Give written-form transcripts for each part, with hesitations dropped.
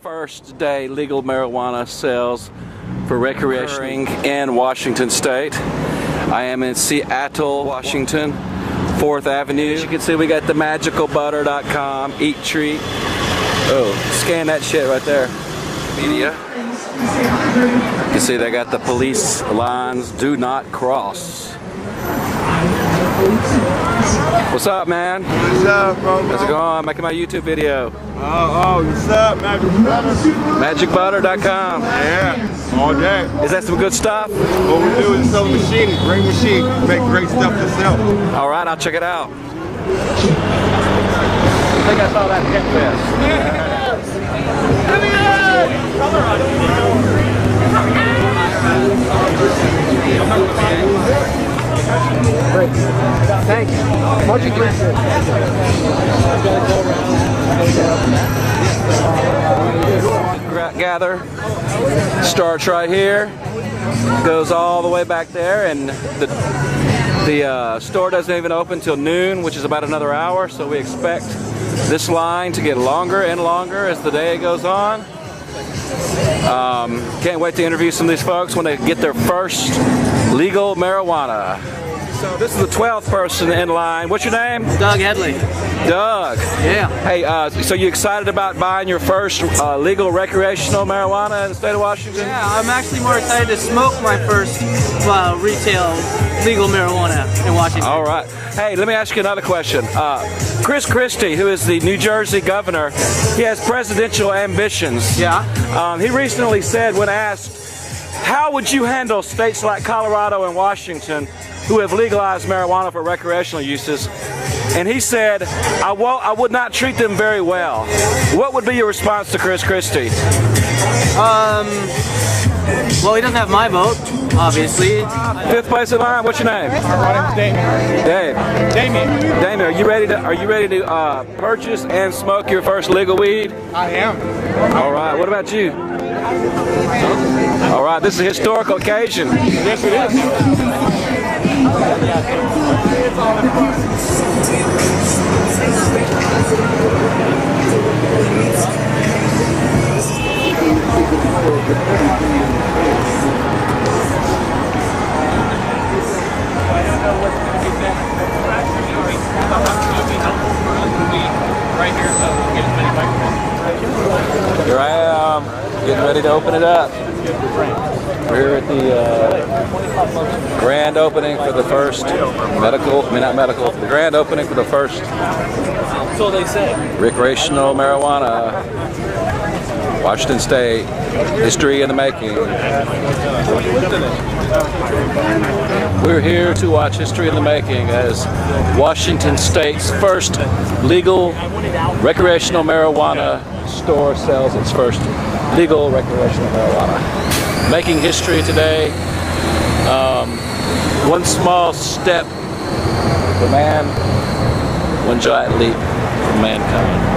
First day legal marijuana sales for recreation in Washington State. I am in Seattle, Washington, 4th Avenue. As you can see, we got the magicalbutter.com, eat treat. Oh, scan that shit right there. Media. You can see they got the police lines, do not cross. What's up, man? What's up, bro? How's it going? I'm making my YouTube video. Oh, what's up, Magic Butter? Magicbutter.com. Yeah, all day. Is that some good stuff? What we do is sell a machine, great machine, make great stuff to sell. All right, I'll check it out. I think I saw that Hit Fest. Great. Thank you. Much appreciated. Gather starts right here, goes all the way back there, and the store doesn't even open till noon, which is about another hour, so we expect this line to get longer and longer as the day goes on. Can't wait to interview some of these folks when they get their first legal marijuana. So this is the 12th person in line. What's your name? Doug Headley. Doug. Yeah. Hey, so you excited about buying your first legal recreational marijuana in the state of Washington? Yeah, I'm actually more excited to smoke my first retail legal marijuana in Washington. All right. Hey, let me ask you another question. Chris Christie, who is the New Jersey governor, he has presidential ambitions. Yeah. He recently said, when asked, how would you handle states like Colorado and Washington who have legalized marijuana for recreational uses? And he said, I would not treat them very well. What would be your response to Chris Christie? Well, he doesn't have my vote, obviously. 5th place in line. What's your name? My name's Damien. Dave. Damien. Damien, are you ready to purchase and smoke your first legal weed? I am. All right. What about you? All right. This is a historical occasion. Yes, it is. Here I am, getting ready to open it up. We're here at the grand opening for the first the grand opening for the first So they say. recreational marijuana. Washington State, history in the making. We're here to watch history in the making as Washington State's first legal recreational marijuana store sells its first legal recreational marijuana. Making history today. One small step for man, one giant leap for mankind.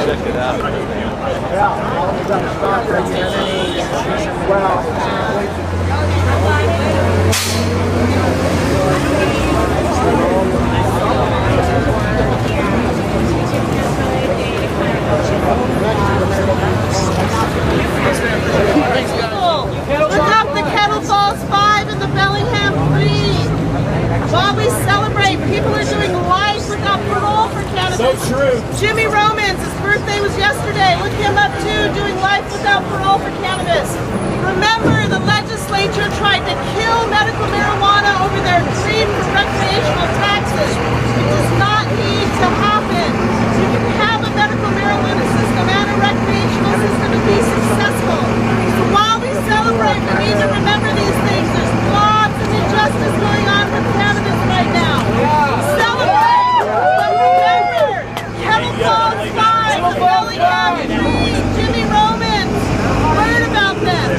Check it out. Look up the Kettle Falls 5 and the Bellingham 3. While we celebrate, people are doing life without parole for cannabis. So true. Jimmy Romans, his birthday was yesterday. Look him up too, doing life without parole for cannabis. Remember, the legislature tried to kill medical marijuana over their dream for recreational taxes. It does not need to happen. You can have a medical marijuana system and a recreational system and be successful. So while we celebrate, we need to remember these things. There's lots of injustice going on with cannabis right now. Celebrate, but remember, Kettle Falls 5, the Bellingham 3, Jimmy Romans. Learn about them.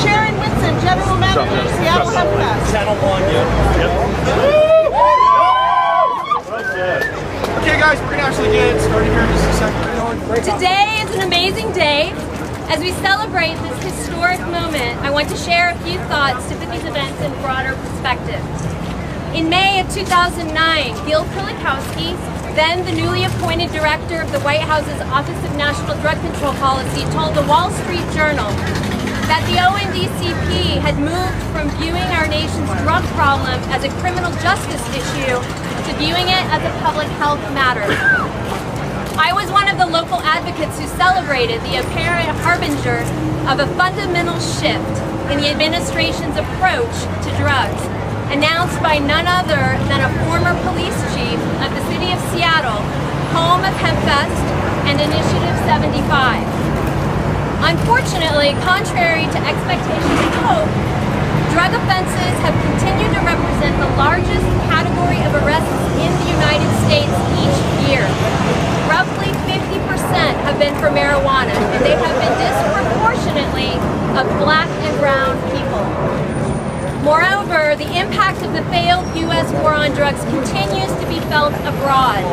Sharon Whitson, General Manager, Seattle Hemp Fest. Channel 1, Okay, guys, we're going to actually get started here in just a second. Today is an amazing day. As we celebrate this historic moment, I want to share a few thoughts to put these events in broader perspective. In May of 2009, Gil Kulikowski, then the newly appointed director of the White House's Office of National Drug Control Policy, told the Wall Street Journal that the ONDCP had moved from viewing our nation's drug problem as a criminal justice issue to viewing it as a public health matter. I was one of the local advocates who celebrated the apparent harbinger of a fundamental shift in the administration's approach to drugs, announced by none other than a former police chief of the city of Seattle, home of HempFest and Initiative 75. Unfortunately, contrary to expectations and hope, drug offenses have continued to represent the largest category of arrests in the United States each year. Roughly 50% have been for marijuana, and they have been disproportionately of Black and brown people. Moreover, the impact of the failed U.S. war on drugs continues to be felt abroad.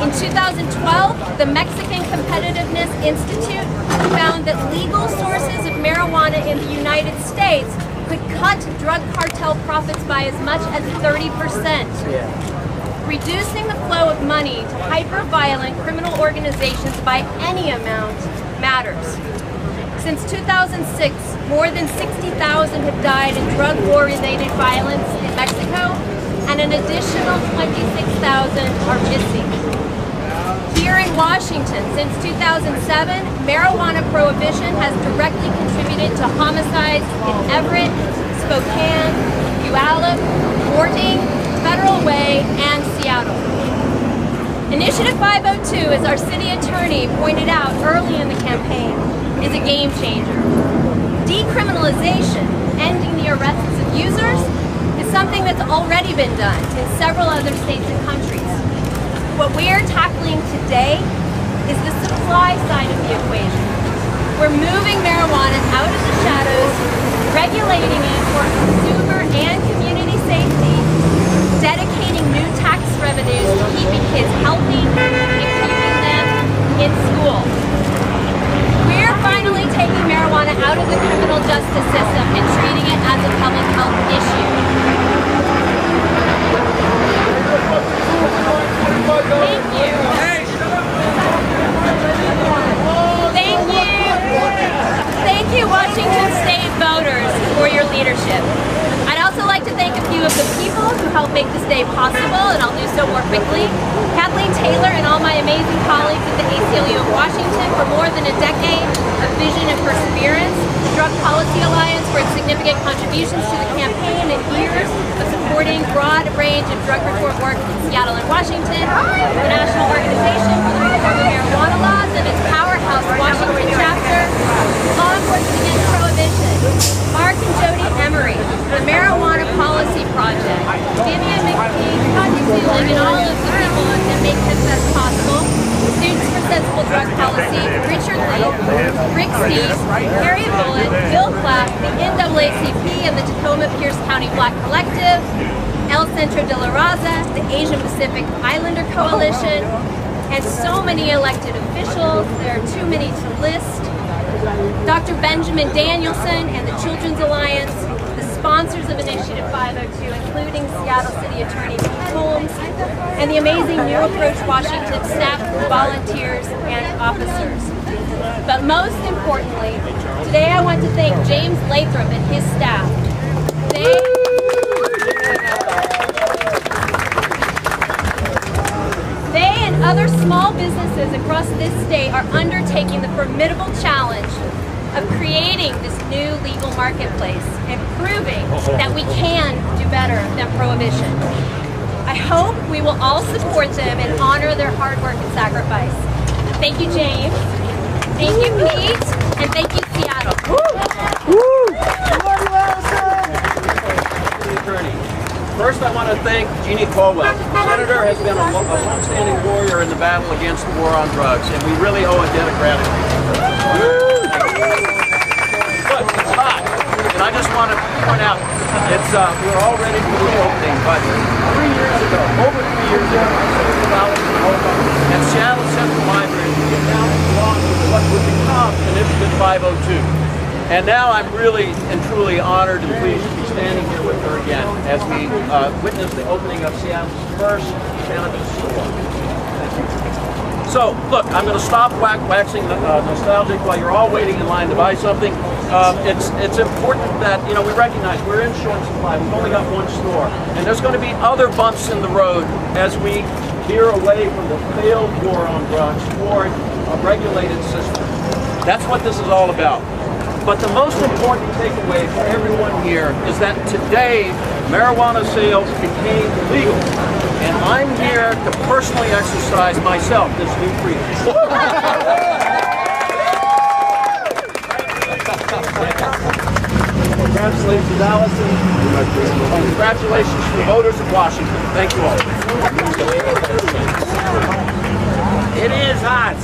In 2012, the Mexican Competitiveness Institute found that legal sources of marijuana in the United States could cut drug cartel profits by as much as 30%. Reducing the flow of money to hyper-violent criminal organizations by any amount matters. Since 2006, more than 60,000 have died in drug war-related violence in Mexico, and an additional 26,000 are missing. Here in Washington, since 2007, marijuana prohibition has directly contributed to homicides in Everett, Spokane, Puyallup, Orting, Federal Way, and Seattle. Initiative 502, as our city attorney pointed out early in the campaign, is a game changer. Decriminalization, ending the arrests of users, is something that's already been done in several other states and countries. What we are tackling today is the supply side of the equation. We're moving marijuana out of the shadows, regulating it for consumer and community safety, dedicating new tax revenues to keeping kids healthy and keeping them in school. We're finally taking marijuana out of the criminal justice system and treating it as a public health issue. Thank you. Thank you. Thank you, Washington State voters, for your leadership. I'd also like to thank a few of the people who helped make this day possible, and I'll do so more quickly. Kathleen Taylor and all my amazing colleagues at the ACLU of Washington for more than a decade of vision and perseverance. The Drug Policy Alliance for its significant contributions to the campaign and years of supporting broad range of drug reform work in Seattle and Washington. The National Organization for the Reform of Marijuana Laws and its powerhouse Washington chapter. Law Enforcement Against Prohibition. Mark and Jody Emery, the Marijuana Policy Project. Vivian McKee, Project Newland, and all of the people that make this possible. Students for Sensible Drug Policy, Richard Lee, Rick Steves, Harriet Bullitt, Bill Clapp, the NAACP and the Tacoma Pierce County Black Collective, El Centro de la Raza, the Asian Pacific Islander Coalition, and so many elected officials. There are too many to list. Dr. Benjamin Danielson and the Children's Alliance, the sponsors of Initiative 502, including Seattle City Attorney Pete Holmes, and the amazing New Approach Washington staff, volunteers, and officers. But most importantly, today I want to thank James Lathrop and his staff. They and other small businesses across this state are undertaking the formidable challenge of creating this new legal marketplace and proving that we can do better than prohibition. I hope we will all support them and honor their hard work and sacrifice. Thank you, James. Thank you, Pete. And thank you, Seattle. First, I want to thank Jeannie Colwell. The senator has been a long-standing warrior in the battle against the war on drugs, and we really owe a debt of gratitude. Look, it's hot, and I just want to point out, we're all ready for the opening, but 3 years ago, over 3 years ago, at Seattle Central Library, we announced the launch of what would become Initiative 502. And now I'm really and truly honored and pleased to be standing here with her again as we witness the opening of Seattle's first cannabis store. So, look, I'm going to stop waxing nostalgic while you're all waiting in line to buy something. It's important that, you know, we recognize we're in short supply. We've only got one store. And there's going to be other bumps in the road as we veer away from the failed war on drugs toward a regulated system. That's what this is all about. But the most important takeaway for everyone here is that today marijuana sales became legal. And I'm here to personally exercise myself this new freedom. Congratulations, Allison. Congratulations to the voters of Washington. Thank you all. It is hot.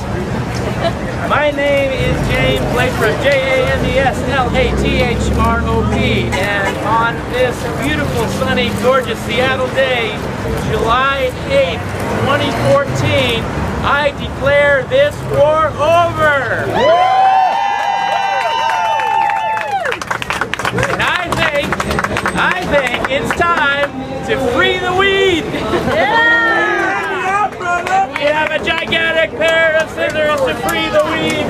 My name is James Lathrop, Jameslathrope, and on this beautiful, sunny, gorgeous Seattle day, July 8th, 2014, I declare this war over. And I think it's time to free the weed. We have a gigantic pair of scissors to free the weed.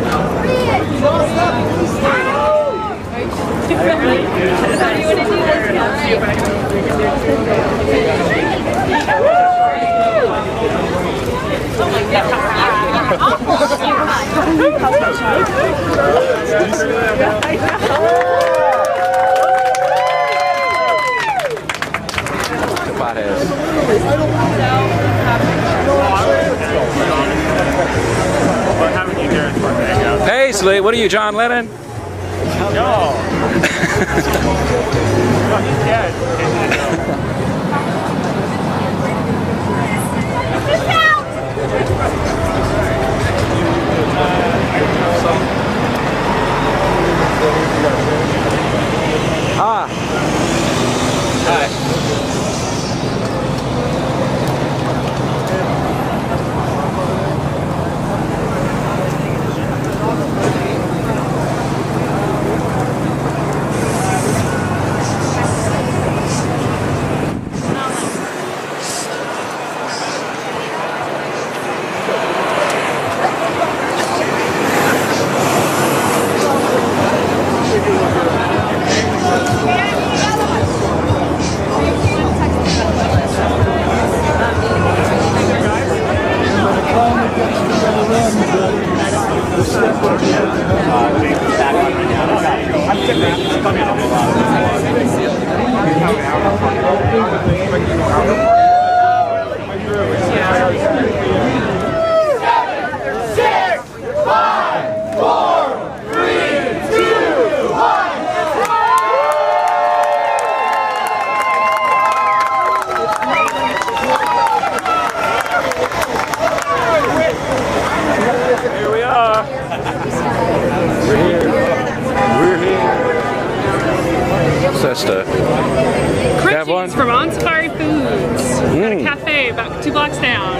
Hey, Slee, what are you, John Lennon? No. He's dead. Ah. Hi. Crunchies from On Safari Foods at a cafe about 2 blocks down.